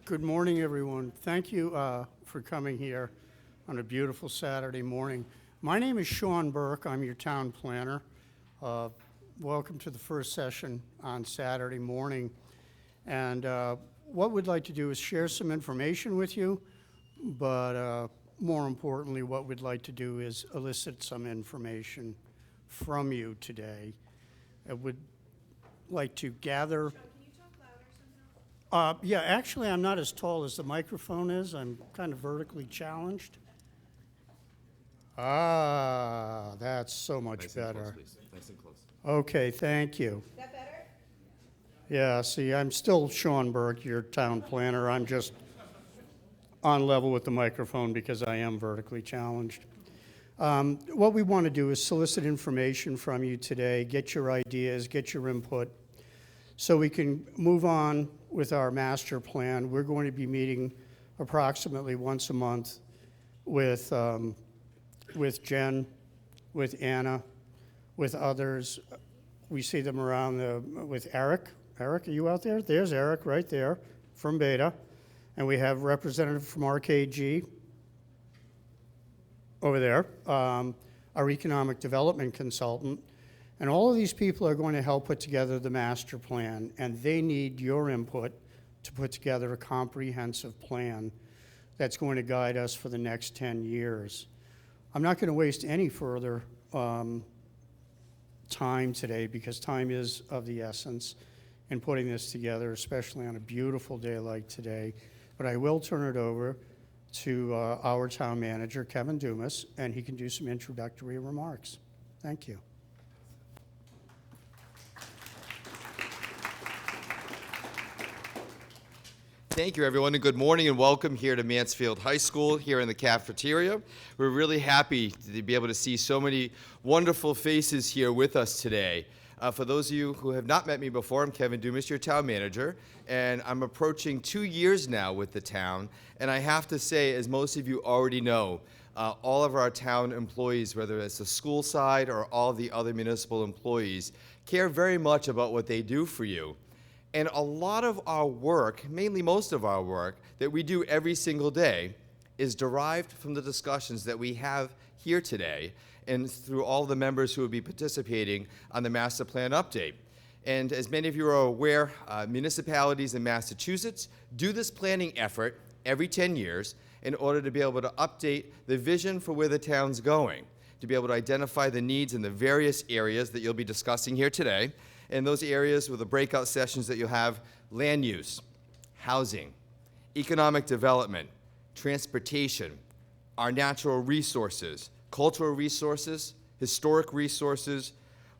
Good morning, everyone. Thank you for coming here on a beautiful Saturday morning. My name is Sean Burke. I'm your town planner. Welcome to the first session on Saturday morning. And what we'd like to do is share some information with you, but more importantly, what we'd like to do is elicit some information from you today. I would like to gather. Yeah, actually, I'm not as tall as the microphone is. I'm kind of vertically challenged. Ah, that's so much Nice better. And close, please. Nice and close. Okay, thank you. Is that better? Yeah, see, I'm still Sean Burke, your town planner. I'm just on level with the microphone because I am vertically challenged. What we want to do is solicit information from you today, get your ideas, get your input, so we can move on with our master plan. We're going to be meeting approximately once a month with Jen, with Anna, with others. We see them around with Eric. Eric, are you out there? There's Eric right there from Beta. And we have a representative from RKG over there, our economic development consultant. And all of these people are going to help put together the master plan, and they need your input to put together a comprehensive plan that's going to guide us for the next 10 years. I'm not going to waste any further time today because time is of the essence in putting this together, especially on a beautiful day like today. But I will turn it over to our town manager, Kevin Dumas, and he can do some introductory remarks. Thank you. Thank you, everyone, and good morning and welcome here to Mansfield High School here in the cafeteria. We're really happy to be able to see so many wonderful faces here with us today. For those of you who have not met me before, I'm Kevin Dumas, your town manager, and I'm approaching 2 years now with the town. And I have to say, as most of you already know, all of our town employees, whether it's the school side or all the other municipal employees, care very much about what they do for you. And a lot of our work, mainly most of our work, that we do every single day is derived from the discussions that we have here today and through all the members who will be participating on the master plan update. And as many of you are aware, municipalities in Massachusetts do this planning effort every 10 years in order to be able to update the vision for where the town's going, to be able to identify the needs in the various areas that you'll be discussing here today. And those areas with the breakout sessions that you'll have: land use, housing, economic development, transportation, our natural resources, cultural resources, historic resources,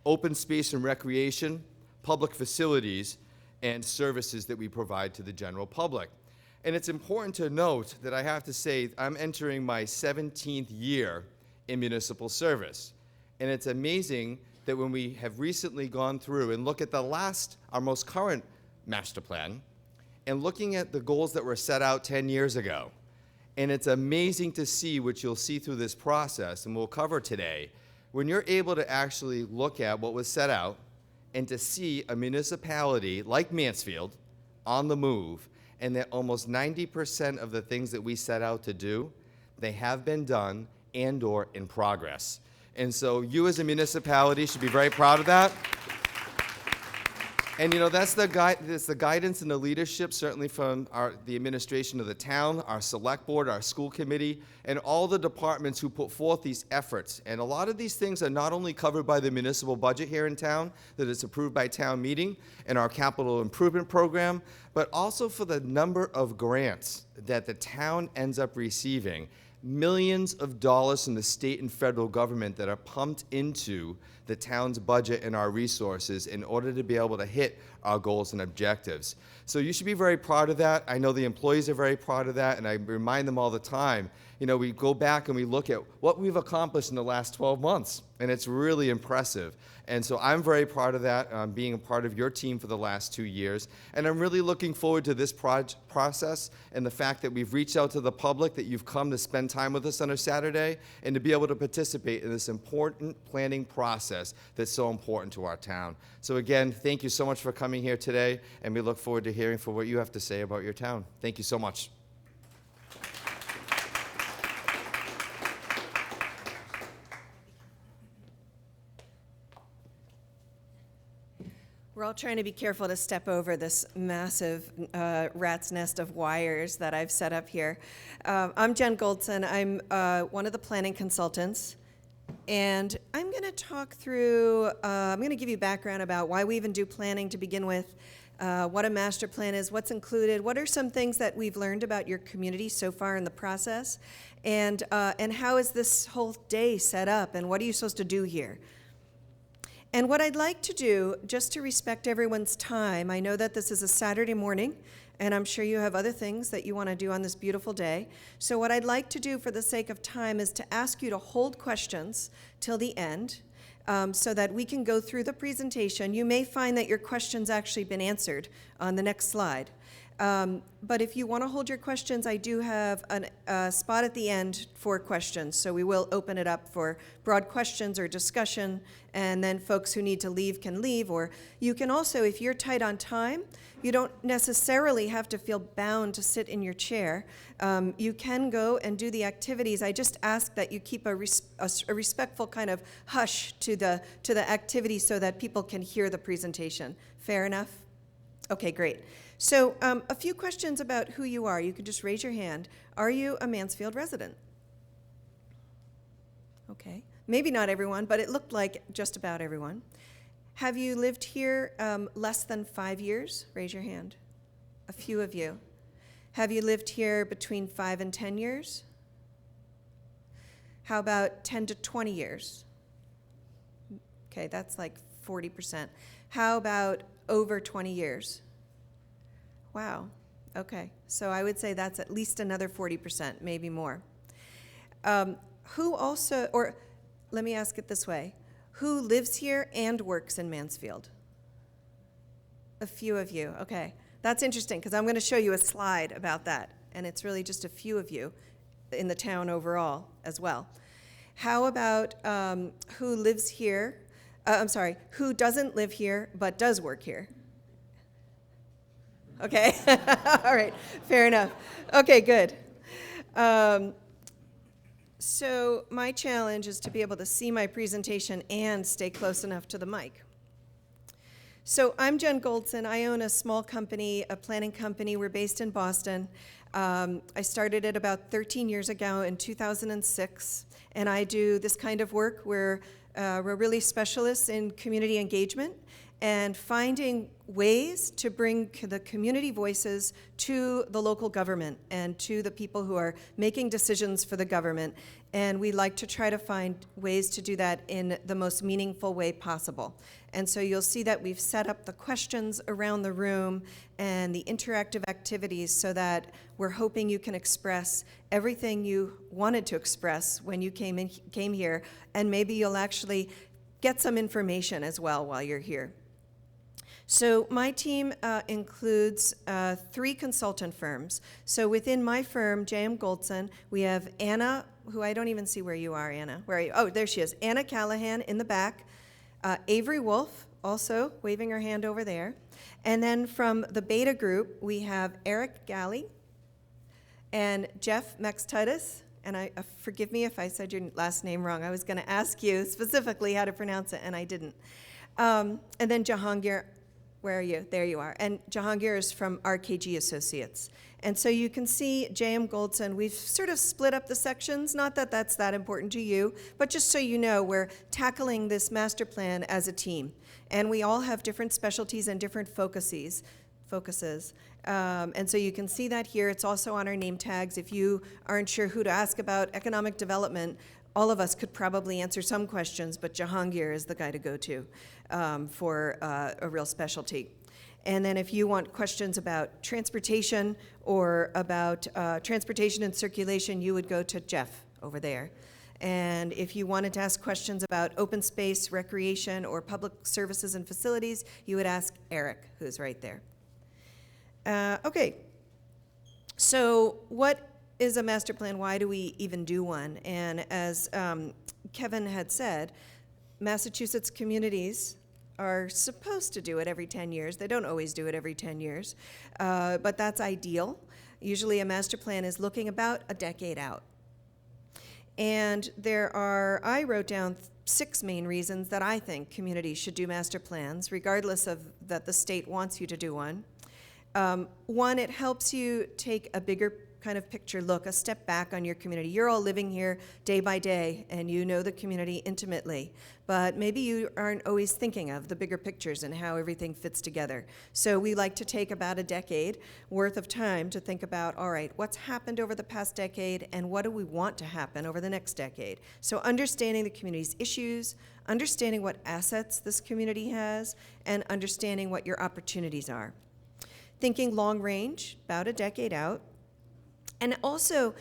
open space and recreation, public facilities, and services that we provide to the general public. And it's important to note that I have to say I'm entering my 17th year in municipal service. And it's amazing that when we have recently gone through and look at our most current master plan, and looking at the goals that were set out 10 years ago, and it's amazing to see what you'll see through this process, and we'll cover today, when you're able to actually look at what was set out and to see a municipality like Mansfield on the move, and that almost 90% of the things that we set out to do, they have been done and/or in progress. And so you as a municipality should be very proud of that. And you know, that's the guidance and the leadership, certainly from the administration of the town, our select board, our school committee, and all the departments who put forth these efforts. And a lot of these things are not only covered by the municipal budget here in town, that is approved by town meeting and our capital improvement program, but also for the number of grants that the town ends up receiving. Millions of dollars from the state and federal government that are pumped into the town's budget and our resources in order to be able to hit our goals and objectives. So you should be very proud of that. I know the employees are very proud of that, and I remind them all the time. You know, we go back and we look at what we've accomplished in the last 12 months, and it's really impressive. And so I'm very proud of that, being a part of your team for the last 2 years. And I'm really looking forward to this process and the fact that we've reached out to the public, that you've come to spend time with us on a Saturday, and to be able to participate in this important planning process that's so important to our town. So again, thank you so much for coming coming here today, and we look forward to hearing for what you have to say about your town. Thank you so much. We're all trying to be careful to step over this massive rat's nest of wires that I've set up here. I'm Jen Goldson. I'm one of the planning consultants. And I'm going to talk through, I'm going to give you background about why we even do planning to begin with, what a master plan is, what's included, what are some things that we've learned about your community so far in the process, and how is this whole day set up, and what are you supposed to do here? And what I'd like to do, just to respect everyone's time, I know that this is a Saturday morning, and I'm sure you have other things that you want to do on this beautiful day. So what I'd like to do for the sake of time is to ask you to hold questions till the end, so that we can go through the presentation. You may find that your question's actually been answered on the next slide. But if you want to hold your questions, I do have a spot at the end for questions. So we will open it up for broad questions or discussion, and then folks who need to leave can leave. Or you can also, if you're tight on time, you don't necessarily have to feel bound to sit in your chair. You can go and do the activities. I just ask that you keep a respectful kind of hush to the activity so that people can hear the presentation. Fair enough? Okay, great. So a few questions about who you are. You can just raise your hand. Are you a Mansfield resident? Okay. Maybe not everyone, but it looked like just about everyone. Have you lived here less than 5 years? Raise your hand. A few of you. Have you lived here between 5 and 10 years? How about 10 to 20 years? Okay, that's like 40%. How about over 20 years? Wow. Okay. So I would say that's at least another 40%, maybe more. Who also, or let me ask it this way, who lives here and works in Mansfield? A few of you. Okay. That's interesting because I'm going to show you a slide about that, and it's really just a few of you in the town overall as well. How about who lives here? Who doesn't live here but does work here? Okay, all right, fair enough. Okay, good. So my challenge is to be able to see my presentation and stay close enough to the mic. So I'm Jen Goldson. I own a small company, a planning company. We're based in Boston. I started it about 13 years ago in 2006, and I do this kind of work where we're really specialists in community engagement and finding ways to bring the community voices to the local government and to the people who are making decisions for the government. And we like to try to find ways to do that in the most meaningful way possible. And so you'll see that we've set up the questions around the room and the interactive activities so that we're hoping you can express everything you wanted to express when you came here, and maybe you'll actually get some information as well while you're here. So my team includes 3 consultant firms. So within my firm, J.M. Goldson, we have Anna, who I don't even see where you are, Anna. Where are you? Oh, there she is. Anna Callahan in the back. Avery Wolf, also waving her hand over there. And then from the Beta Group, we have Eric Galley and Jeff Mextitis. And forgive me if I said your last name wrong. I was going to ask you specifically how to pronounce it, and I didn't. And then Jahangir. Where are you? There you are. And Jahangir is from RKG Associates. And so you can see J.M. Goldson, we've sort of split up the sections, not that that's that important to you, but just so you know, we're tackling this master plan as a team. And we all have different specialties and different focuses. And so you can see that here. It's also on our name tags. If you aren't sure who to ask about economic development, all of us could probably answer some questions, but Jahangir is the guy to go to for a real specialty. And then if you want questions about transportation or about transportation and circulation, you would go to Jeff over there. And if you wanted to ask questions about open space, recreation, or public services and facilities, you would ask Eric, who's right there. Okay, so what is a master plan? Why do we even do one? And as Kevin had said, Massachusetts communities are supposed to do it every 10 years. They don't always do it every 10 years, but that's ideal. Usually a master plan is looking about a decade out. And I wrote down 6 main reasons that I think communities should do master plans, regardless of that the state wants you to do one. One, it helps you take a bigger kind of picture look, a step back on your community. You're all living here day by day, and you know the community intimately, but maybe you aren't always thinking of the bigger pictures and how everything fits together. So we like to take about a decade worth of time to think about, all right, what's happened over the past decade, and what do we want to happen over the next decade? So understanding the community's issues, understanding what assets this community has, and understanding what your opportunities are. Thinking long range, about a decade out, and also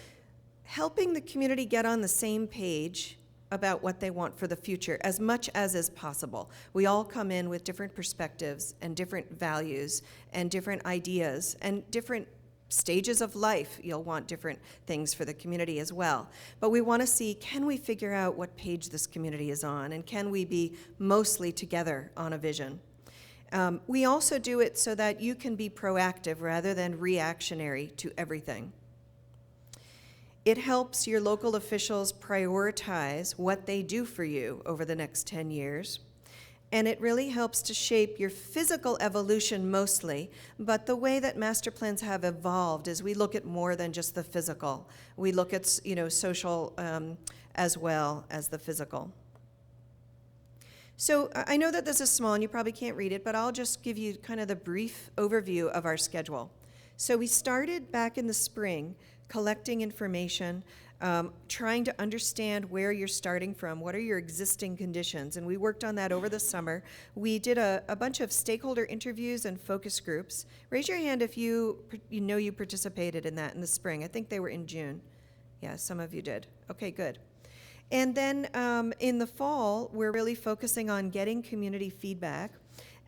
helping the community get on the same page about what they want for the future as much as is possible. We all come in with different perspectives and different values and different ideas and different stages of life. You'll want different things for the community as well. But we want to see, can we figure out what page this community is on, and can we be mostly together on a vision? We also do it so that you can be proactive rather than reactionary to everything. It helps your local officials prioritize what they do for you over the next 10 years. And it really helps to shape your physical evolution mostly, but the way that master plans have evolved is we look at more than just the physical. We look at, social as well as the physical. So I know that this is small and you probably can't read it, but I'll just give you kind of the brief overview of our schedule. So we started back in the spring collecting information, trying to understand where you're starting from, what are your existing conditions, and we worked on that over the summer. We did a bunch of stakeholder interviews and focus groups. Raise your hand if you participated in that in the spring. I think they were in June. Yeah, some of you did. Okay, good. And then in the fall, we're really focusing on getting community feedback.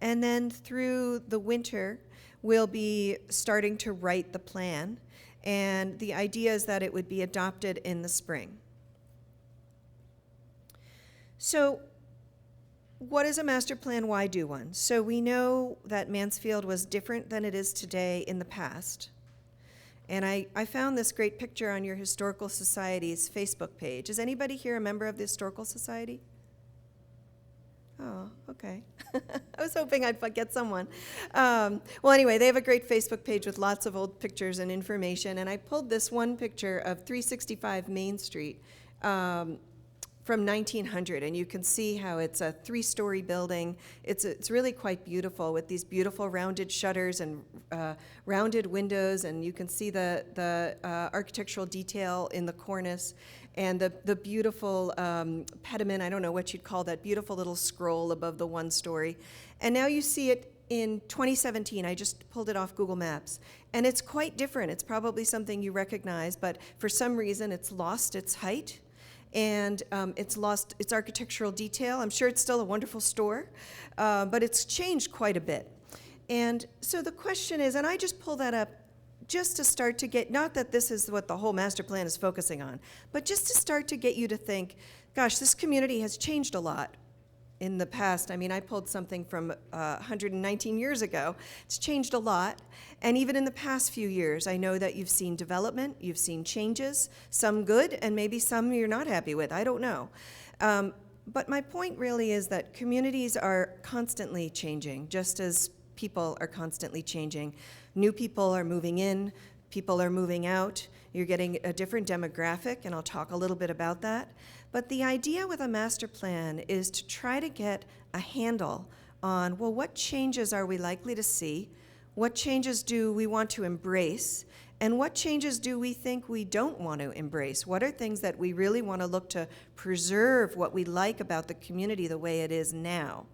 And then through the winter, we'll be starting to write the plan. And the idea is that it would be adopted in the spring. So what is a master plan? Why do one? So we know that Mansfield was different than it is today in the past. And I found this great picture on your Historical Society's Facebook page. Is anybody here a member of the Historical Society? Oh, okay. I was hoping I'd get someone. Well, anyway, they have a great Facebook page with lots of old pictures and information, and I pulled this one picture of 365 Main Street from 1900, and you can see how it's a 3-story building. It's really quite beautiful with these beautiful rounded shutters and rounded windows, and you can see the architectural detail in the cornice. And the beautiful pediment, I don't know what you'd call that, beautiful little scroll above the 1-story. And now you see it in 2017. I just pulled it off Google Maps. And it's quite different. It's probably something you recognize, but for some reason it's lost its height. And it's lost its architectural detail. I'm sure it's still a wonderful store, but it's changed quite a bit. And so the question is, and I just pulled that up just to start to get, not that this is what the whole master plan is focusing on, but just to start to get you to think, gosh, this community has changed a lot in the past. I mean, I pulled something from 119 years ago. It's changed a lot. And even in the past few years, I know that you've seen development, you've seen changes, some good, and maybe some you're not happy with. I don't know. But my point really is that communities are constantly changing, just as people are constantly changing. New people are moving in, people are moving out. You're getting a different demographic, and I'll talk a little bit about that. But the idea with a master plan is to try to get a handle on, well, what changes are we likely to see? What changes do we want to embrace? And what changes do we think we don't want to embrace? What are things that we really want to look to preserve what we like about the community the way it is now?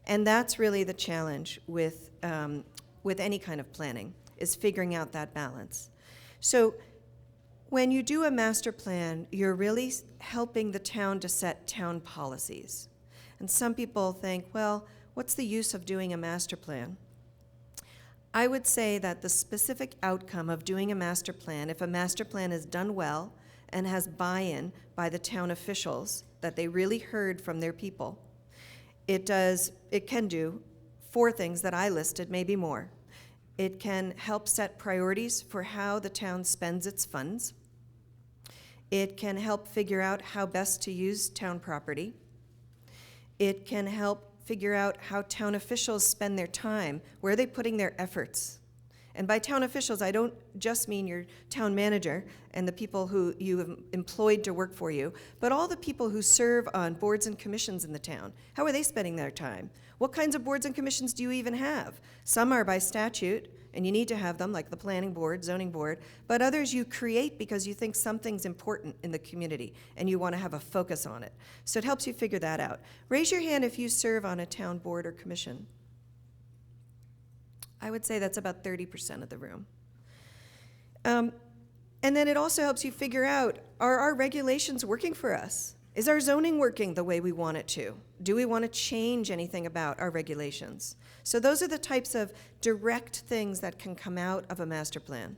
And that's really the challenge with any kind of planning, is figuring out that balance. So when you do a master plan, you're really helping the town to set town policies. And some people think, well, what's the use of doing a master plan? I would say that the specific outcome of doing a master plan, if a master plan is done well and has buy-in by the town officials, that they really heard from their people, It can do 4 things that I listed, maybe more. It can help set priorities for how the town spends its funds. It can help figure out how best to use town property. It can help figure out how town officials spend their time. Where are they putting their efforts? And by town officials, I don't just mean your town manager and the people who you have employed to work for you, but all the people who serve on boards and commissions in the town. How are they spending their time? What kinds of boards and commissions do you even have? Some are by statute, and you need to have them, like the planning board, zoning board, but others you create because you think something's important in the community and you want to have a focus on it. So it helps you figure that out. Raise your hand if you serve on a town board or commission. I would say that's about 30% of the room. And then it also helps you figure out, are our regulations working for us? Is our zoning working the way we want it to? Do we want to change anything about our regulations? So those are the types of direct things that can come out of a master plan.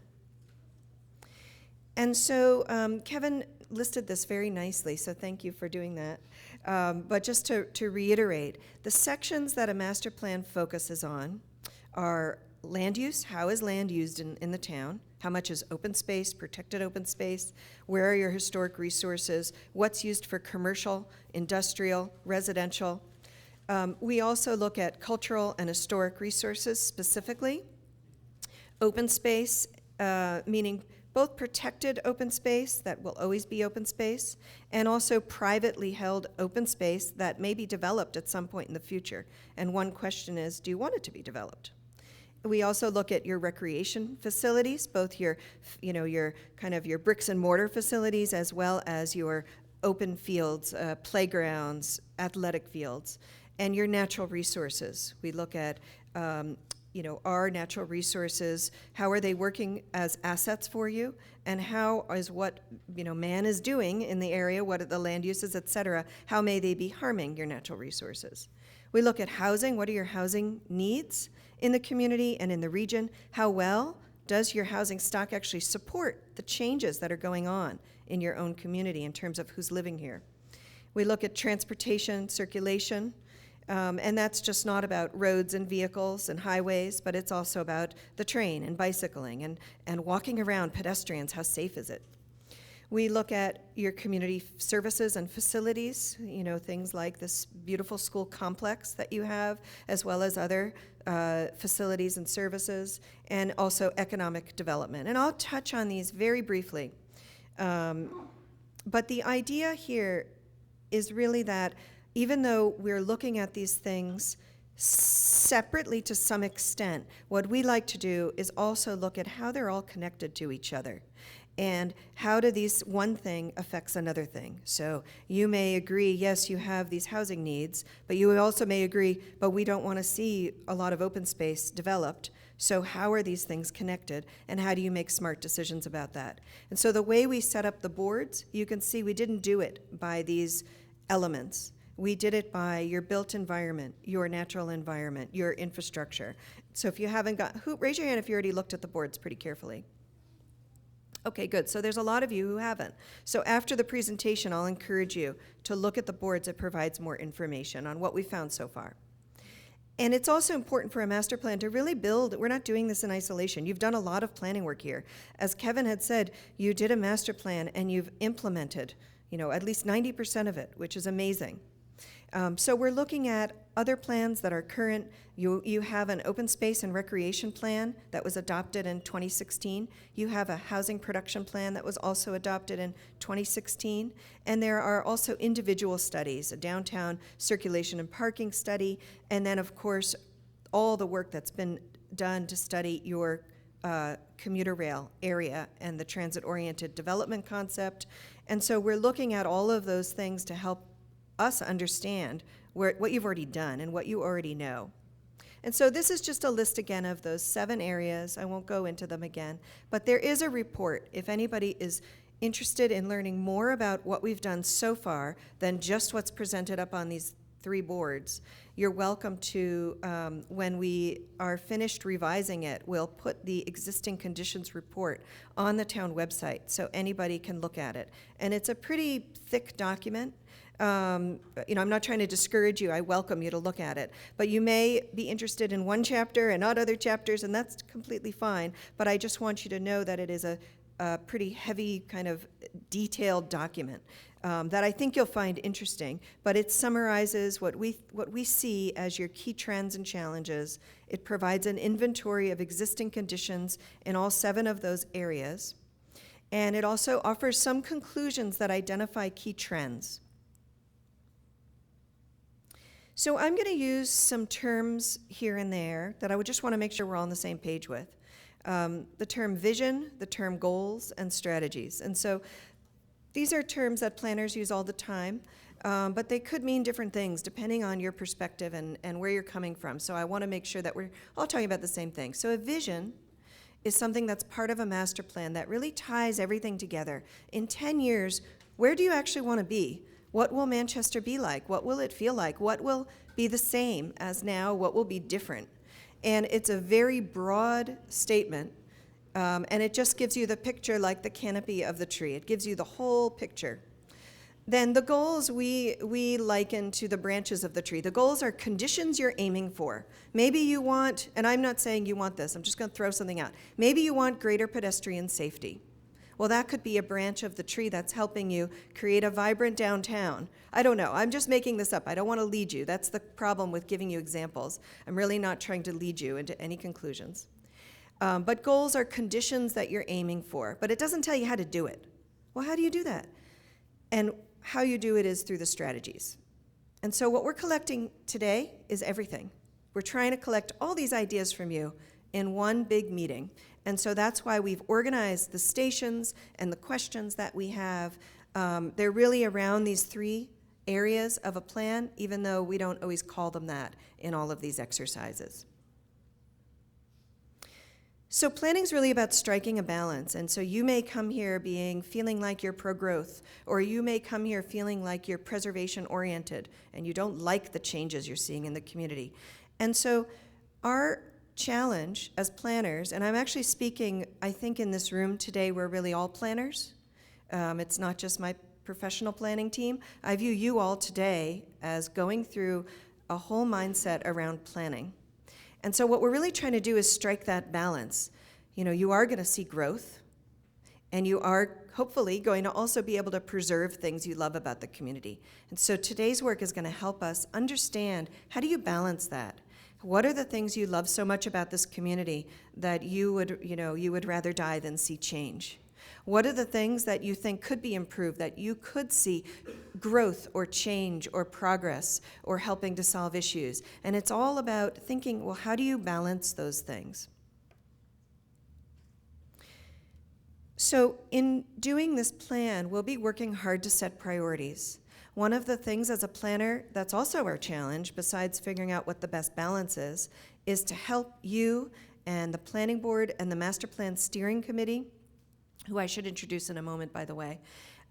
And so Kevin listed this very nicely, so thank you for doing that. But just to reiterate, the sections that a master plan focuses on are land use. How is land used in the town? How much is open space, protected open space? Where are your historic resources? What's used for commercial, industrial, residential? We also look at cultural and historic resources specifically. Open space, meaning both protected open space that will always be open space, and also privately held open space that may be developed at some point in the future. And one question is, do you want it to be developed? We also look at your recreation facilities, both your kind of your bricks and mortar facilities as well as your open fields, playgrounds, athletic fields, and your natural resources. We look at our natural resources, how are they working as assets for you, and how is what man is doing in the area, what are the land uses, et cetera, how may they be harming your natural resources. We look at housing, what are your housing needs in the community and in the region? How well does your housing stock actually support the changes that are going on in your own community in terms of who's living here? We look at transportation, circulation, and that's just not about roads and vehicles and highways, but it's also about the train and bicycling and walking around, pedestrians, how safe is it? We look at your community services and facilities, things like this beautiful school complex that you have, as well as other facilities and services, and also economic development. And I'll touch on these very briefly. But the idea here is really that even though we're looking at these things separately to some extent, what we like to do is also look at how they're all connected to each other. And how do these one thing affects another thing? So you may agree, yes, you have these housing needs, but you also may agree, but we don't want to see a lot of open space developed. So how are these things connected, and how do you make smart decisions about that? And so the way we set up the boards, you can see we didn't do it by these elements. We did it by your built environment, your natural environment, your infrastructure. So if you haven't raise your hand if you already looked at the boards pretty carefully. Okay, good. So there's a lot of you who haven't. So after the presentation, I'll encourage you to look at the boards. It provides more information on what we found so far. And it's also important for a master plan to really build. We're not doing this in isolation. You've done a lot of planning work here. As Kevin had said, you did a master plan and you've implemented, at least 90% of it, which is amazing. So we're looking at other plans that are current. You have an open space and recreation plan that was adopted in 2016. You have a housing production plan that was also adopted in 2016. And there are also individual studies, a downtown circulation and parking study, and then, of course, all the work that's been done to study your commuter rail area and the transit-oriented development concept. And so we're looking at all of those things to help us understand what you've already done and what you already know. And so this is just a list again of those 7 areas. I won't go into them again, but there is a report if anybody is interested in learning more about what we've done so far than just what's presented up on these three boards, you're welcome to, when we are finished revising it, we'll put the existing conditions report on the town website so anybody can look at it. And it's a pretty thick document. I'm not trying to discourage you. I welcome you to look at it. But you may be interested in one chapter and not other chapters, and that's completely fine. But I just want you to know that it is a pretty heavy, kind of detailed document that I think you'll find interesting. But it summarizes what we see as your key trends and challenges. It provides an inventory of existing conditions in all 7 of those areas. And it also offers some conclusions that identify key trends. So I'm going to use some terms here and there that I would just want to make sure we're all on the same page with. The term vision, the term goals, and strategies. And so these are terms that planners use all the time, but they could mean different things depending on your perspective and where you're coming from. So I want to make sure that we're all talking about the same thing. So a vision is something that's part of a master plan that really ties everything together. In 10 years, where do you actually want to be? What will Manchester be like? What will it feel like? What will be the same as now? What will be different? And it's a very broad statement, and it just gives you the picture like the canopy of the tree. It gives you the whole picture. Then the goals we liken to the branches of the tree. The goals are conditions you're aiming for. Maybe you want, and I'm not saying you want this, I'm just going to throw something out. Maybe you want greater pedestrian safety. Well, that could be a branch of the tree that's helping you create a vibrant downtown. I don't know. I'm just making this up. I don't want to lead you. That's the problem with giving you examples. I'm really not trying to lead you into any conclusions. But goals are conditions that you're aiming for, but it doesn't tell you how to do it. Well, how do you do that? And how you do it is through the strategies. And so what we're collecting today is everything. We're trying to collect all these ideas from you in one big meeting. And so that's why we've organized the stations and the questions that we have. They're really around these 3 areas of a plan, even though we don't always call them that in all of these exercises. So planning is really about striking a balance. And so you may come here feeling like you're pro-growth, or you may come here feeling like you're preservation-oriented, and you don't like the changes you're seeing in the community. And so our challenge as planners, and I'm actually speaking, I think in this room today, we're really all planners. It's not just my professional planning team. I view you all today as going through a whole mindset around planning. And so what we're really trying to do is strike that balance. You are going to see growth, and you are hopefully going to also be able to preserve things you love about the community. And so today's work is going to help us understand, how do you balance that? What are the things you love so much about this community that you would rather die than see change? What are the things that you think could be improved, that you could see growth or change or progress or helping to solve issues? And it's all about thinking, well, how do you balance those things? So in doing this plan, we'll be working hard to set priorities. One of the things as a planner that's also our challenge, besides figuring out what the best balance is to help you and the planning board and the master plan steering committee, who I should introduce in a moment, by the way,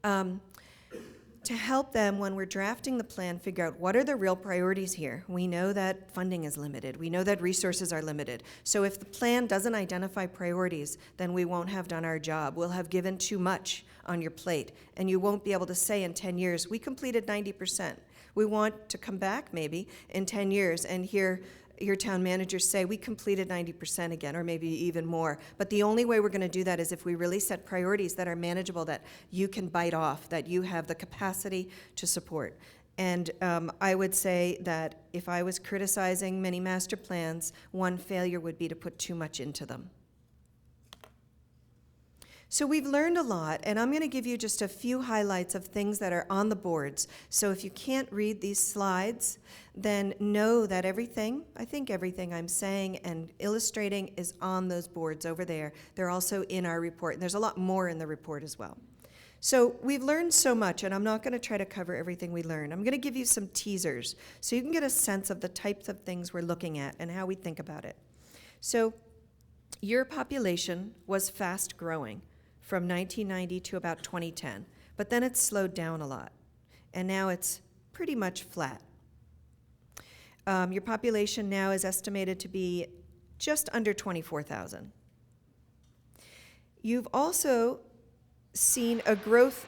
to help them when we're drafting the plan figure out what are the real priorities here. We know that funding is limited. We know that resources are limited. So if the plan doesn't identify priorities, then we won't have done our job. We'll have given too much on your plate, and you won't be able to say in 10 years, we completed 90%. We want to come back maybe in 10 years and hear your town manager say, we completed 90% again, or maybe even more. But the only way we're going to do that is if we really set priorities that are manageable, that you can bite off, that you have the capacity to support. And I would say that if I was criticizing many master plans, one failure would be to put too much into them. So we've learned a lot, and I'm going to give you just a few highlights of things that are on the boards. So if you can't read these slides, then know that everything, I think everything I'm saying and illustrating is on those boards over there. They're also in our report, and there's a lot more in the report as well. So we've learned so much, and I'm not going to try to cover everything we learned. I'm going to give you some teasers so you can get a sense of the types of things we're looking at and how we think about it. So your population was fast growing from 1990 to about 2010, but then it slowed down a lot, and now it's pretty much flat. Your population now is estimated to be just under 24,000. You've also seen a growth,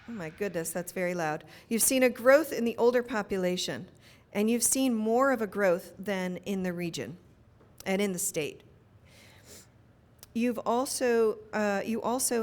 oh my goodness, that's very loud. You've seen a growth in the older population, and you've seen more of a growth than in the region and in the state. You also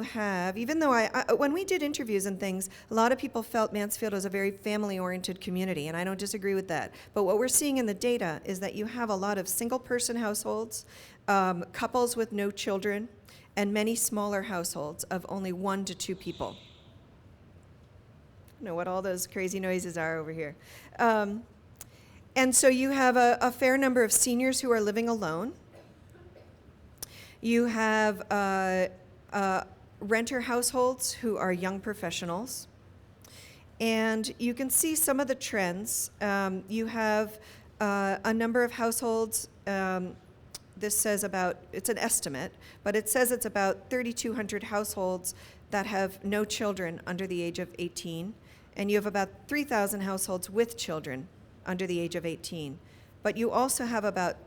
have, even though when we did interviews and things, a lot of people felt Mansfield was a very family-oriented community, and I don't disagree with that. But what we're seeing in the data is that you have a lot of single-person households, couples with no children, and many smaller households of only 1 to 2 people. I don't know what all those crazy noises are over here. And so you have a fair number of seniors who are living alone. You have renter households who are young professionals. And you can see some of the trends. You have a number of households, this says about, it's an estimate, but it says it's about 3,200 households that have no children under the age of 18. And you have about 3,000 households with children under the age of 18. But you also have about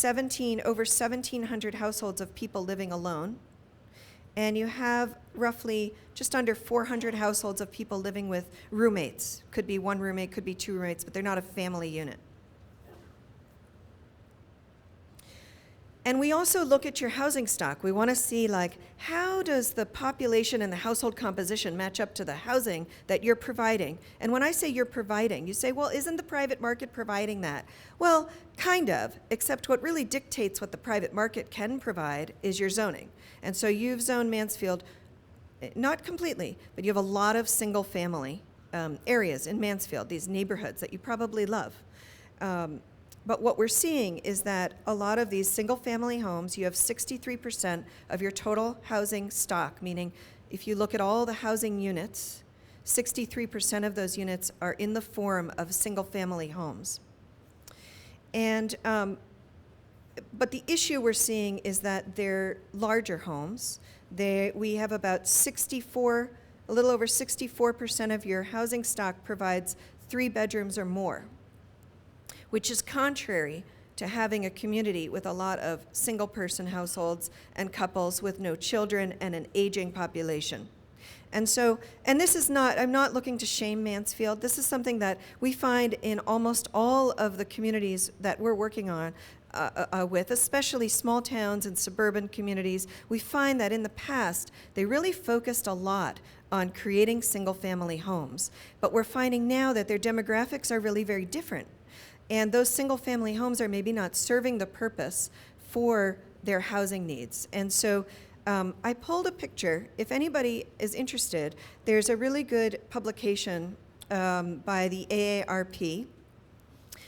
over 1,700 households of people living alone. And you have roughly just under 400 households of people living with roommates. Could be 1 roommate, could be 2 roommates, but they're not a family unit. And we also look at your housing stock. We want to see, like, how does the population and the household composition match up to the housing that you're providing? And when I say you're providing, you say, well, isn't the private market providing that? Well, kind of, except what really dictates what the private market can provide is your zoning. And so you've zoned Mansfield, not completely, but you have a lot of single-family areas in Mansfield, these neighborhoods that you probably love. But what we're seeing is that a lot of these single-family homes, you have 63% of your total housing stock, meaning if you look at all the housing units, 63% of those units are in the form of single-family homes. And but the issue we're seeing is that they're larger homes. We have about a little over 64% of your housing stock provides 3 bedrooms or more, which is contrary to having a community with a lot of single-person households and couples with no children and an aging population. And so, and this is not, I'm not looking to shame Mansfield. This is something that we find in almost all of the communities that we're working on with, especially small towns and suburban communities. We find that in the past, they really focused a lot on creating single-family homes. But we're finding now that their demographics are really very different. And those single-family homes are maybe not serving the purpose for their housing needs. And so I pulled a picture. If anybody is interested, there's a really good publication by the AARP.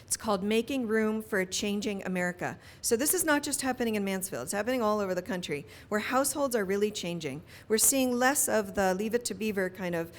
It's called Making Room for a Changing America. So this is not just happening in Mansfield. It's happening all over the country, where households are really changing. We're seeing less of the Leave It to Beaver kind of,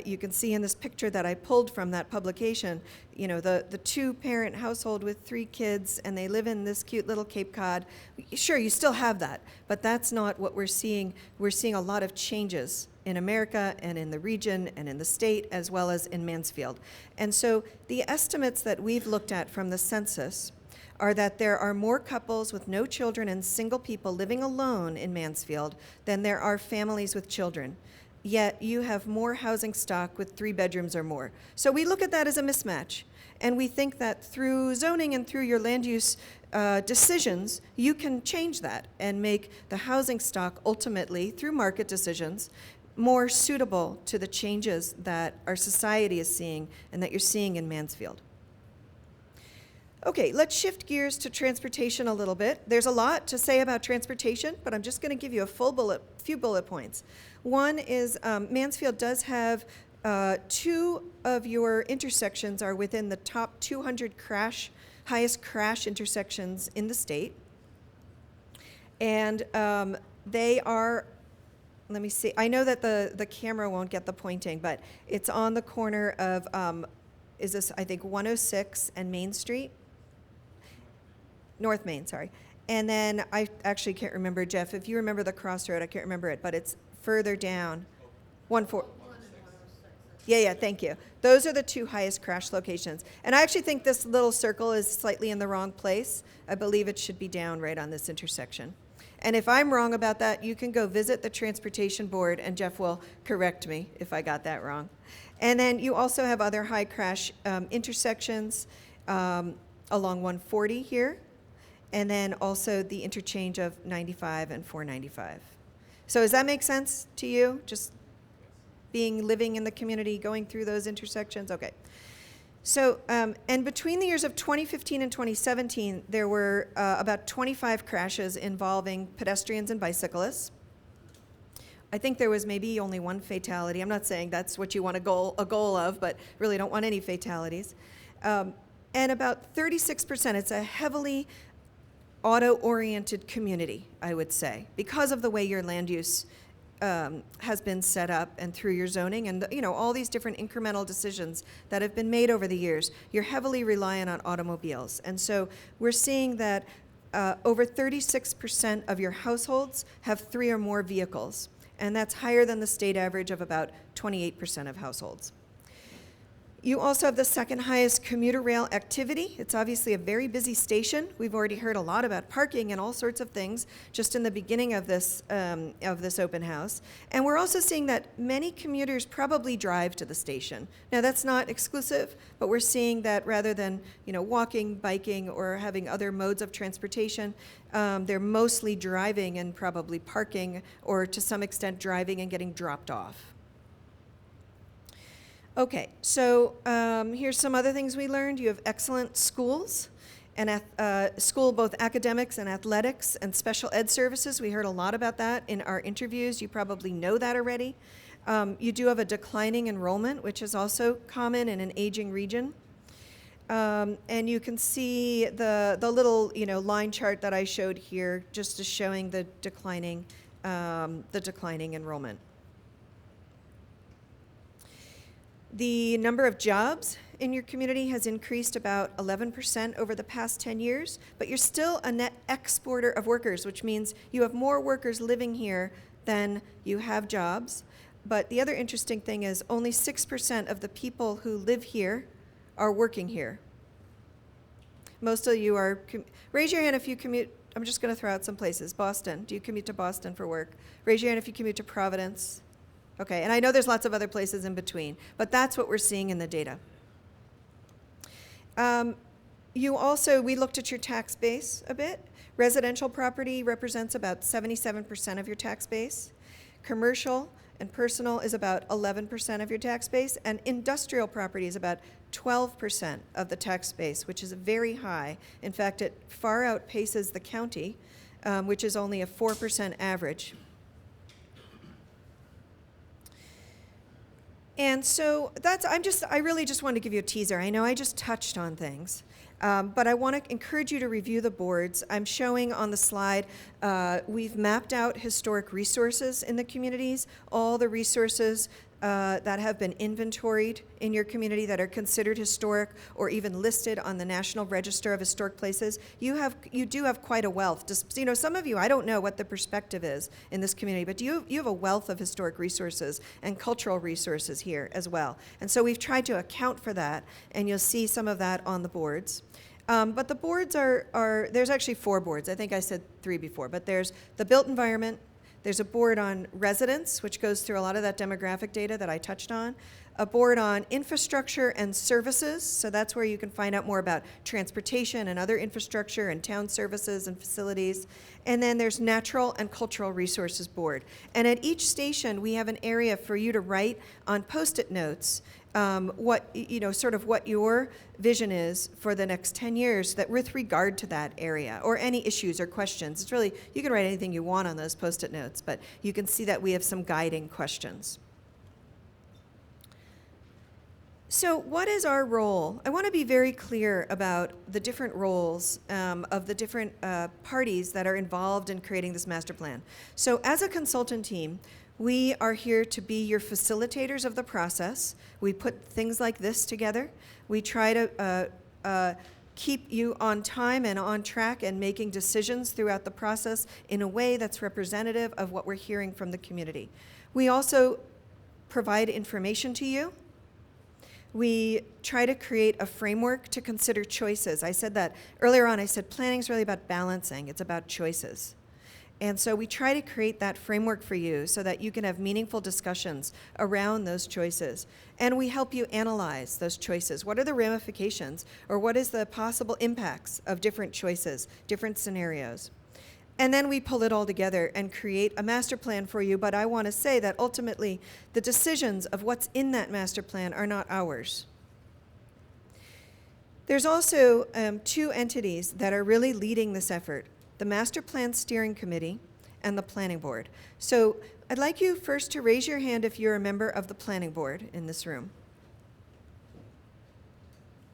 you can see in this picture that I pulled from that publication, you know, the 2-parent household with 3 kids, and they live in this cute little Cape Cod. Sure, you still have that, but that's not what we're seeing. We're seeing a lot of changes in America and in the region and in the state, as well as in Mansfield. And so the estimates that we've looked at from the census are that there are more couples with no children and single people living alone in Mansfield than there are families with children. Yet you have more housing stock with 3 bedrooms or more. So we look at that as a mismatch. And we think that through zoning and through your land use decisions, you can change that and make the housing stock ultimately, through market decisions, more suitable to the changes that our society is seeing and that you're seeing in Mansfield. Okay, let's shift gears to transportation a little bit. There's a lot to say about transportation, but I'm just going to give you a few bullet points. One is Mansfield does have 2 of your intersections are within the top 200 highest crash intersections in the state. And they are, let me see, I know that the camera won't get the pointing, but it's on the corner of, is this, I think, 106 and Main Street? North Main, sorry. And then I actually can't remember, Jeff, if you remember the crossroad, I can't remember it, but it's further down. 1-4. Yeah, thank you. Those are the two highest crash locations. And I actually think this little circle is slightly in the wrong place. I believe it should be down right on this intersection. And if I'm wrong about that, you can go visit the Transportation Board, and Jeff will correct me if I got that wrong. And then you also have other high crash intersections along 140 here, and then also the interchange of 95 and 495. So does that make sense to you? Just living in the community, going through those intersections? Okay. So, and between the years of 2015 and 2017, there were about 25 crashes involving pedestrians and bicyclists. I think there was maybe only one fatality. I'm not saying that's what you want a goal of, but really don't want any fatalities. And about 36%, it's a heavily auto-oriented community, I would say, because of the way your land use has been set up and through your zoning and all these different incremental decisions that have been made over the years. You're heavily reliant on automobiles. And so we're seeing that over 36% of your households have 3 or more vehicles. And that's higher than the state average of about 28% of households. You also have the second highest commuter rail activity. It's obviously a very busy station. We've already heard a lot about parking and all sorts of things just in the beginning of this open house. And we're also seeing that many commuters probably drive to the station. Now that's not exclusive, but we're seeing that rather than walking, biking, or having other modes of transportation, they're mostly driving and probably parking, or to some extent driving and getting dropped off. Okay, so here's some other things we learned. You have excellent schools, and school both academics and athletics and special ed services. We heard a lot about that in our interviews. You probably know that already. You do have a declining enrollment, which is also common in an aging region. And you can see the little line chart that I showed here, just is showing the declining enrollment. The number of jobs in your community has increased about 11% over the past 10 years, but you're still a net exporter of workers, which means you have more workers living here than you have jobs. But the other interesting thing is only 6% of the people who live here are working here. Most of you are, raise your hand if you commute. I'm just going to throw out some places. Boston, do you commute to Boston for work? Raise your hand if you commute to Providence. Okay, and I know there's lots of other places in between, but that's what we're seeing in the data. We looked at your tax base a bit. Residential property represents about 77% of your tax base. Commercial and personal is about 11% of your tax base, and industrial property is about 12% of the tax base, which is very high. In fact, it far outpaces the county, which is only a 4% average. And so I really just wanted to give you a teaser. I know I just touched on things, but I want to encourage you to review the boards. I'm showing on the slide, we've mapped out historic resources in the communities, all the resources that have been inventoried in your community that are considered historic or even listed on the National Register of Historic Places. You do have quite a wealth. Just, some of you, I don't know what the perspective is in this community, but you have a wealth of historic resources and cultural resources here as well. And so we've tried to account for that, and you'll see some of that on the boards. But the boards there's actually 4 boards. I think I said 3 before, but there's the built environment. There's a board on residents, which goes through a lot of that demographic data that I touched on. A board on infrastructure and services, so that's where you can find out more about transportation and other infrastructure and town services and facilities. And then there's natural and cultural resources board. And at each station, we have an area for you to write on Post-it notes what your vision is for the next 10 years that with regard to that area, or any issues or questions. It's really, you can write anything you want on those Post-it notes, but you can see that we have some guiding questions. So what is our role? I want to be very clear about the different roles of the different parties that are involved in creating this master plan. So as a consultant team, we are here to be your facilitators of the process. We put things like this together. We try to keep you on time and on track and making decisions throughout the process in a way that's representative of what we're hearing from the community. We also provide information to you We try to create a framework to consider choices. I said that earlier on. I said planning is really about balancing. It's about choices. And so we try to create that framework for you so that you can have meaningful discussions around those choices. And we help you analyze those choices. What are the ramifications, or what is the possible impacts of different choices, different scenarios? And then we pull it all together and create a master plan for you. But I want to say that ultimately, the decisions of what's in that master plan are not ours. There's also two entities that are really leading this effort: the Master Plan Steering Committee and the Planning Board. So I'd like you first to raise your hand if you're a member of the Planning Board in this room.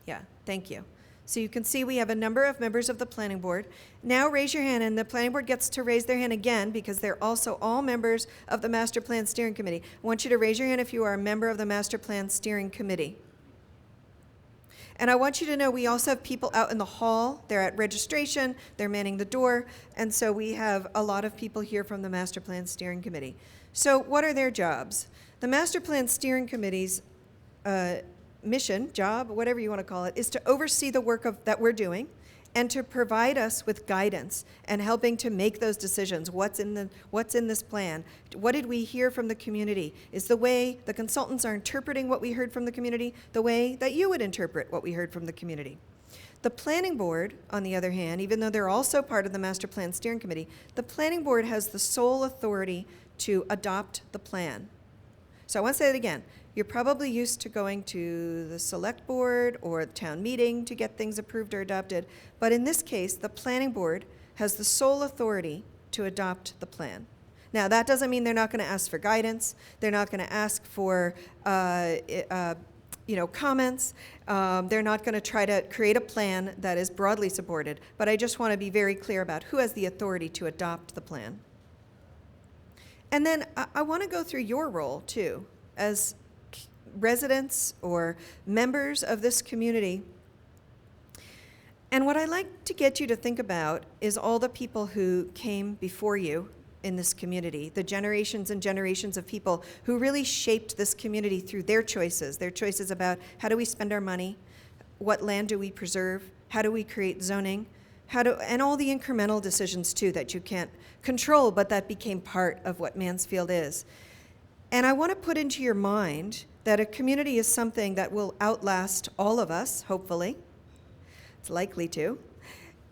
Yeah, thank you. So you can see we have a number of members of the Planning Board. Now raise your hand, and the Planning Board gets to raise their hand again because they're also all members of the Master Plan Steering Committee. I want you to raise your hand if you are a member of the Master Plan Steering Committee. And I want you to know we also have people out in the hall. They're at registration, they're manning the door, and so we have a lot of people here from the Master Plan Steering Committee. So what are their jobs? The Master Plan Steering Committee's mission, job, whatever you want to call it, is to oversee the work that we're doing and to provide us with guidance and helping to make those decisions. What's in this plan? What did we hear from the community? Is the way the consultants are interpreting what we heard from the community the way that you would interpret what we heard from the community? The Planning Board, on the other hand, even though they're also part of the Master Plan Steering Committee, the Planning Board has the sole authority to adopt the plan. So I want to say it again. You're probably used to going to the select board or the town meeting to get things approved or adopted, but in this case, the Planning Board has the sole authority to adopt the plan. Now, that doesn't mean they're not going to ask for guidance. They're not going to ask for comments. They're not going to try to create a plan that is broadly supported, but I just want to be very clear about who has the authority to adopt the plan. And then I want to go through your role, too, as residents or members of this community. And what I'd like to get you to think about is all the people who came before you in this community, the generations and generations of people who really shaped this community through their choices about how do we spend our money, what land do we preserve, how do we create zoning, and all the incremental decisions, too, that you can't control, but that became part of what Mansfield is. And I want to put into your mind that a community is something that will outlast all of us, hopefully. It's likely to.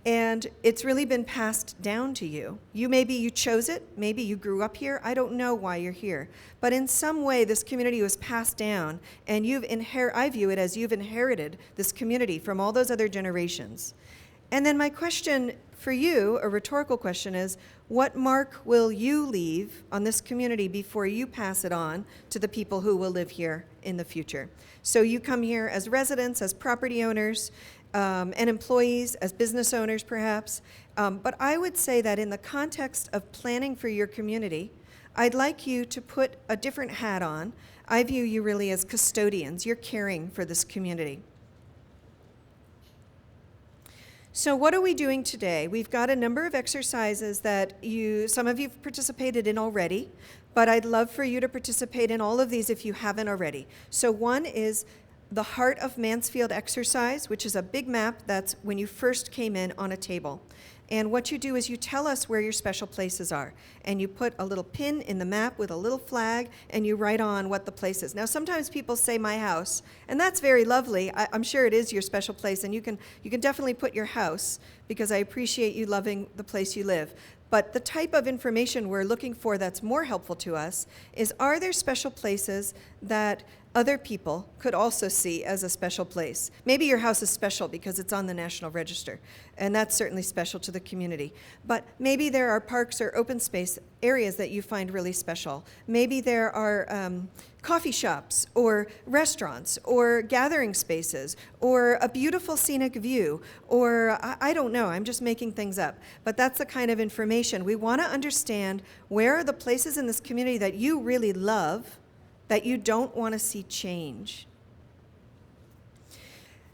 And it's really been passed down to you. Maybe you chose it, maybe you grew up here, I don't know why you're here. But in some way, this community was passed down, and I view it as you've inherited this community from all those other generations. And then my question for you, a rhetorical question, is what mark will you leave on this community before you pass it on to the people who will live here in the future? So you come here as residents, as property owners, and employees, as business owners perhaps. But I would say that in the context of planning for your community, I'd like you to put a different hat on. I view you really as custodians. You're caring for this community. So what are we doing today? We've got a number of exercises that some of you have participated in already, but I'd love for you to participate in all of these if you haven't already. So one is the Heart of Mansfield exercise, which is a big map that's when you first came in on a table. And what you do is you tell us where your special places are. And you put a little pin in the map with a little flag, and you write on what the place is. Now, sometimes people say my house, and that's very lovely. I'm sure it is your special place, and you can definitely put your house, because I appreciate you loving the place you live. But the type of information we're looking for that's more helpful to us is, are there special places that other people could also see as a special place? Maybe your house is special because it's on the National Register, and that's certainly special to the community. But maybe there are parks or open space areas that you find really special. Maybe there are coffee shops or restaurants or gathering spaces or a beautiful scenic view, or I don't know, I'm just making things up. But that's the kind of information. We want to understand where are the places in this community that you really love that you don't want to see change.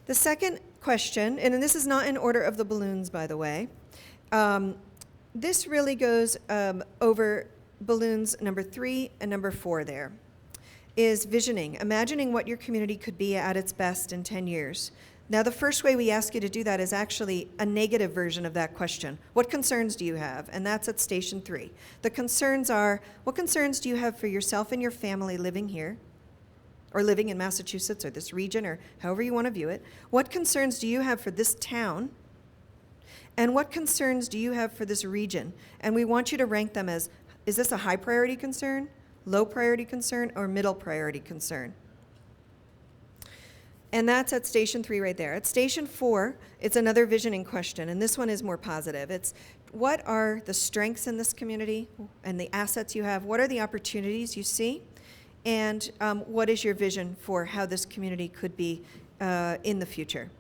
The second question, and this is not in order of the balloons, by the way, this really goes over balloons number 3 and number 4 there. is visioning, imagining what your community could be at its best in 10 years. Now, the first way we ask you to do that is actually a negative version of that question. What concerns do you have? And that's at station 3. The concerns are, what concerns do you have for yourself and your family living here, or living in Massachusetts, or this region, or however you want to view it? What concerns do you have for this town? And what concerns do you have for this region? And we want you to rank them as, is this a high priority concern, low priority concern, or middle priority concern? And that's at station 3 right there. At station 4, it's another visioning question, and this one is more positive. It's, what are the strengths in this community and the assets you have? What are the opportunities you see? And what is your vision for how this community could be in the future?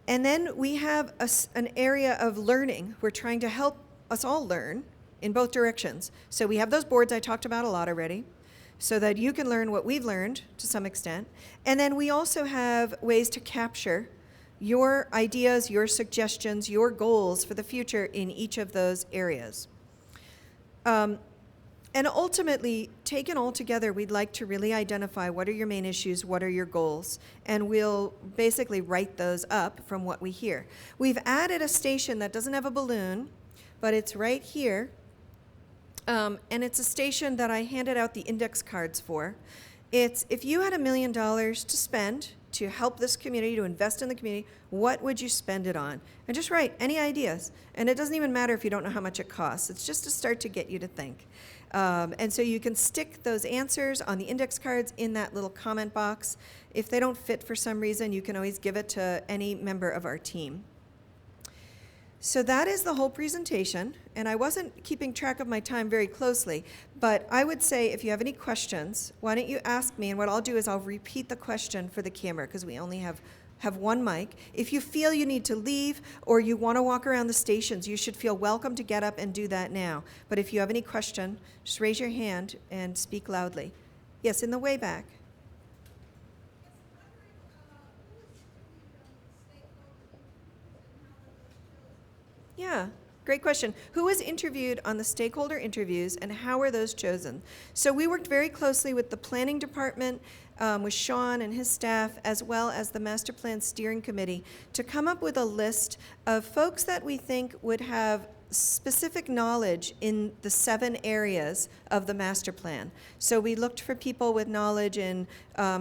And then we have an area of learning. We're trying to help us all learn in both directions. So we have those boards I talked about a lot already, so that you can learn what we've learned to some extent. And then we also have ways to capture your ideas, your suggestions, your goals for the future in each of those areas. And ultimately, taken all together, we'd like to really identify what are your main issues, what are your goals, and we'll basically write those up from what we hear. We've added a station that doesn't have a balloon, but it's right here. And it's a station that I handed out the index cards for. It's, if you had $1 million to spend to help this community, to invest in the community, what would you spend it on? And just write any ideas. And it doesn't even matter if you don't know how much it costs. It's just to start to get you to think. And so you can stick those answers on the index cards in that little comment box. If they don't fit for some reason, you can always give it to any member of our team. So that is the whole presentation, and I wasn't keeping track of my time very closely, but I would say if you have any questions, why don't you ask me, and what I'll do is I'll repeat the question for the camera, because we only have one mic. If you feel you need to leave or you want to walk around the stations, you should feel welcome to get up and do that now. But if you have any question, just raise your hand and speak loudly. Yes, in the way back. Yeah, great question. Who was interviewed on the stakeholder interviews and how were those chosen? So we worked very closely with the planning department, with Sean and his staff, as well as the master plan steering committee, to come up with a list of folks that we think would have specific knowledge in the 7 areas of the master plan. So we looked for people with knowledge in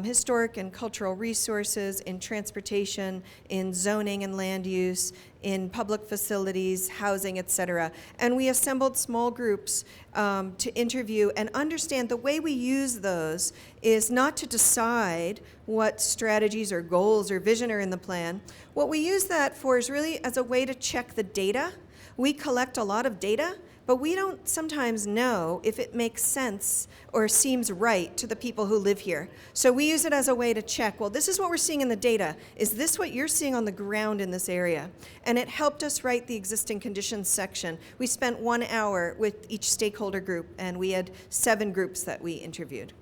historic and cultural resources, in transportation, in zoning and land use, in public facilities, housing, et cetera. And we assembled small groups to interview and understand the way we use those is not to decide what strategies or goals or vision are in the plan. What we use that for is really as a way to check the data. We collect a lot of data, but we don't sometimes know if it makes sense or seems right to the people who live here. So we use it as a way to check, well, this is what we're seeing in the data. Is this what you're seeing on the ground in this area? And it helped us write the existing conditions section. We spent 1 hour with each stakeholder group, and we had 7 groups that we interviewed.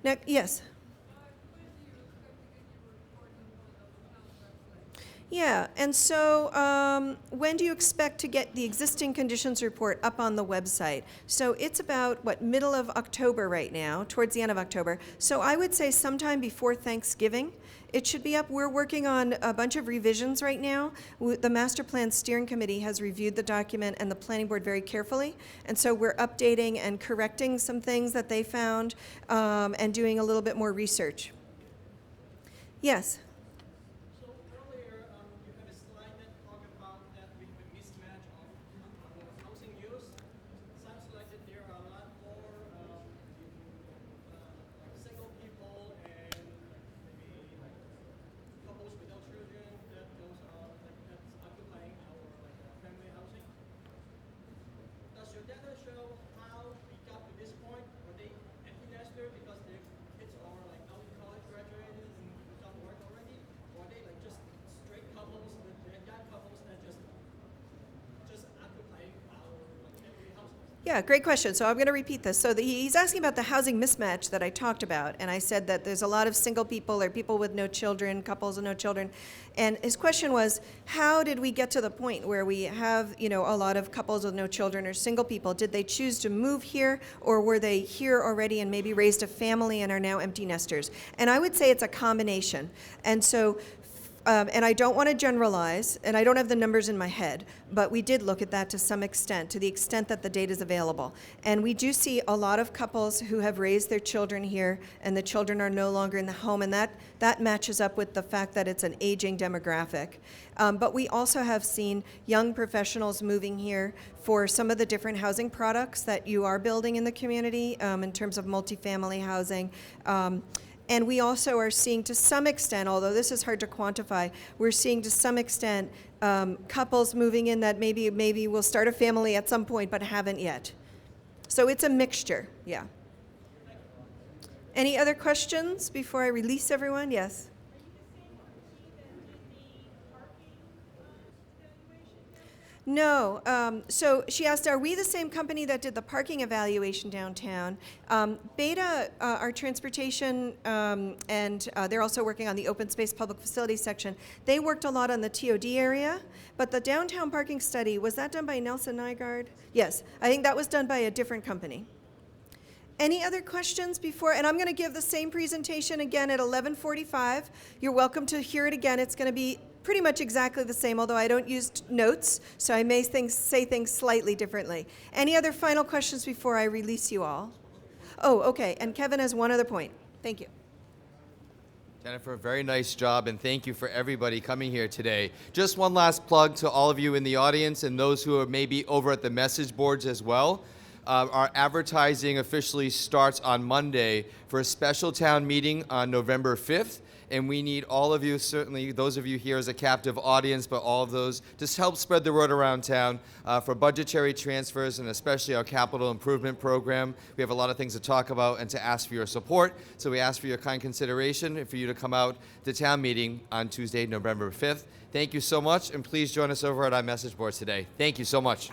Now, yes? Yeah, and so when do you expect to get the existing conditions report up on the website? So it's about, what, middle of October right now, towards the end of October. So I would say sometime before Thanksgiving, it should be up. We're working on a bunch of revisions right now. The Master Plan Steering Committee has reviewed the document and the Planning Board very carefully. And so we're updating and correcting some things that they found and doing a little bit more research. Yes? Yeah, great question. So I'm going to repeat this. So he's asking about the housing mismatch that I talked about, and I said that there's a lot of single people or people with no children, couples with no children. And his question was, how did we get to the point where we have, a lot of couples with no children or single people? Did they choose to move here, or were they here already and maybe raised a family and are now empty nesters? And I would say it's a combination. And so and I don't want to generalize, and I don't have the numbers in my head, but we did look at that to some extent, to the extent that the data is available. And we do see a lot of couples who have raised their children here, and the children are no longer in the home, and that matches up with the fact that it's an aging demographic. But we also have seen young professionals moving here for some of the different housing products that you are building in the community in terms of multifamily housing. And we also are seeing to some extent, although this is hard to quantify, we're seeing to some extent couples moving in that maybe will start a family at some point but haven't yet. So it's a mixture, yeah. Any other questions before I release everyone? Yes? No. So she asked, are we the same company that did the parking evaluation downtown? Beta, our transportation, and they're also working on the open space public facilities section. They worked a lot on the TOD area, but the downtown parking study, was that done by Nelson Nygaard? Yes, I think that was done by a different company. Any other questions before? And I'm going to give the same presentation again at 11:45. You're welcome to hear it again. It's going to be pretty much exactly the same, although I don't use notes, so I may say things slightly differently. Any other final questions before I release you all? Oh, okay, and Kevin has one other point. Thank you. Jennifer, very nice job, and thank you for everybody coming here today. Just one last plug to all of you in the audience and those who are maybe over at the message boards as well. Our advertising officially starts on Monday for a special town meeting on November 5th. And we need all of you, certainly those of you here as a captive audience, but all of those, to help spread the word around town for budgetary transfers and especially our capital improvement program. We have a lot of things to talk about and to ask for your support. So we ask for your kind consideration and for you to come out to town meeting on Tuesday, November 5th. Thank you so much, and please join us over at our message boards today. Thank you so much.